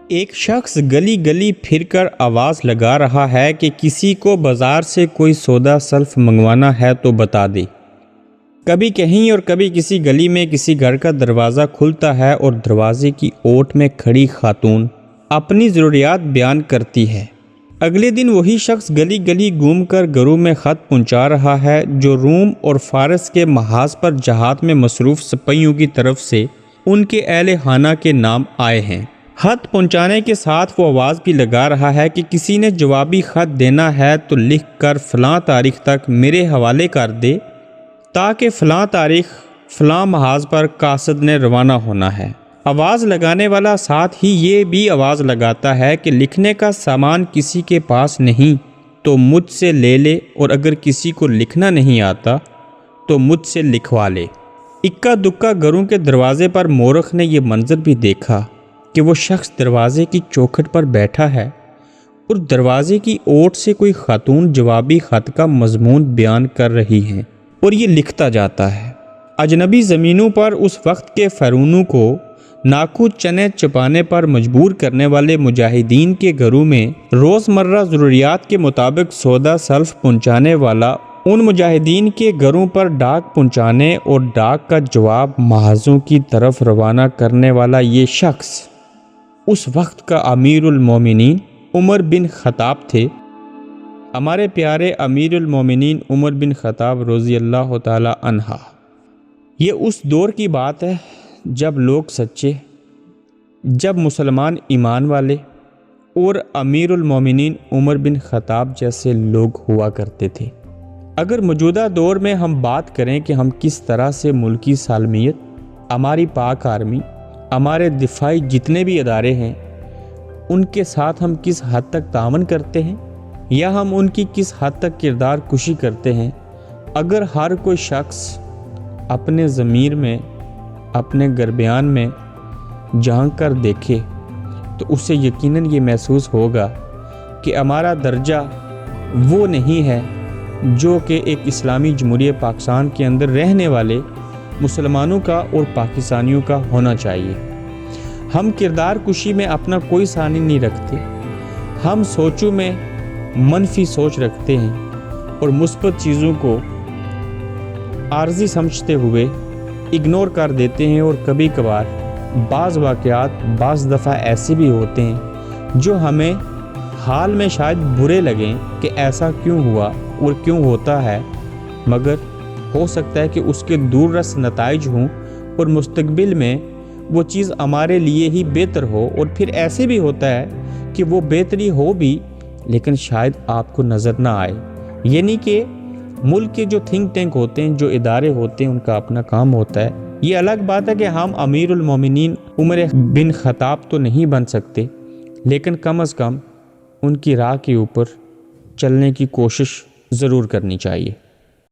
ایک شخص گلی گلی پھر کر آواز لگا رہا ہے کہ کسی کو بازار سے کوئی سودا سلف منگوانا ہے تو بتا دے۔ کبھی کہیں اور کبھی کسی گلی میں کسی گھر کا دروازہ کھلتا ہے اور دروازے کی اوٹ میں کھڑی خاتون اپنی ضروریات بیان کرتی ہے۔ اگلے دن وہی شخص گلی گلی گھوم کر گھروں میں خط پہنچا رہا ہے جو روم اور فارس کے محاذ پر جہاد میں مصروف سپاہیوں کی طرف سے ان کے اہل خانہ کے نام آئے ہیں۔ خط پہنچانے کے ساتھ وہ آواز بھی لگا رہا ہے کہ کسی نے جوابی خط دینا ہے تو لکھ کر فلاں تاریخ تک میرے حوالے کر دے تاکہ فلاں تاریخ فلاں محاذ پر قاصد نے روانہ ہونا ہے۔ آواز لگانے والا ساتھ ہی یہ بھی آواز لگاتا ہے کہ لکھنے کا سامان کسی کے پاس نہیں تو مجھ سے لے لے، اور اگر کسی کو لکھنا نہیں آتا تو مجھ سے لکھوا لے۔ اکا دکا گھروں کے دروازے پر مورخ نے یہ منظر بھی دیکھا کہ وہ شخص دروازے کی چوکھٹ پر بیٹھا ہے اور دروازے کی اوٹ سے کوئی خاتون جوابی خط کا مضمون بیان کر رہی ہے اور یہ لکھتا جاتا ہے۔ اجنبی زمینوں پر اس وقت کے فرعونوں کو ناکو چنے چپانے پر مجبور کرنے والے مجاہدین کے گھروں میں روزمرہ ضروریات کے مطابق سودا سلف پہنچانے والا ان مجاہدین کے گھروں پر ڈاک پہنچانے اور ڈاک کا جواب محاذوں کی طرف روانہ کرنے والا یہ شخص اس وقت کا امیر المومنین عمر بن خطاب تھے۔ ہمارے پیارے امیر المومنین عمر بن خطاب رضی اللہ تعالی عنہ۔ یہ اس دور کی بات ہے جب لوگ سچے، جب مسلمان ایمان والے اور امیر المومنین عمر بن خطاب جیسے لوگ ہوا کرتے تھے۔ اگر موجودہ دور میں ہم بات کریں کہ ہم کس طرح سے ملکی سالمیت، ہماری پاک آرمی، ہمارے دفاعی جتنے بھی ادارے ہیں، ان کے ساتھ ہم کس حد تک تعاون کرتے ہیں یا ہم ان کی کس حد تک کردار کشی کرتے ہیں، اگر ہر کوئی شخص اپنے ضمیر میں، اپنے گربیان میں جھانک کر دیکھے تو اسے یقیناً یہ محسوس ہوگا کہ ہمارا درجہ وہ نہیں ہے جو کہ ایک اسلامی جمہوریہ پاکستان کے اندر رہنے والے مسلمانوں کا اور پاکستانیوں کا ہونا چاہیے۔ ہم کردار کشی میں اپنا کوئی ثانی نہیں رکھتے، ہم سوچوں میں منفی سوچ رکھتے ہیں اور مثبت چیزوں کو عارضی سمجھتے ہوئے اگنور کر دیتے ہیں، اور کبھی کبھار بعض واقعات بعض دفعہ ایسے بھی ہوتے ہیں جو ہمیں حال میں شاید برے لگیں کہ ایسا کیوں ہوا اور کیوں ہوتا ہے، مگر ہو سکتا ہے کہ اس کے دور رس نتائج ہوں اور مستقبل میں وہ چیز ہمارے لیے ہی بہتر ہو، اور پھر ایسے بھی ہوتا ہے کہ وہ بہتری ہو بھی لیکن شاید آپ کو نظر نہ آئے۔ یعنی کہ ملک کے جو تھنک ٹینک ہوتے ہیں، جو ادارے ہوتے ہیں، ان کا اپنا کام ہوتا ہے۔ یہ الگ بات ہے کہ ہم امیر المومنین عمر بن خطاب تو نہیں بن سکتے، لیکن کم از کم ان کی راہ کے اوپر چلنے کی کوشش ضرور کرنی چاہیے۔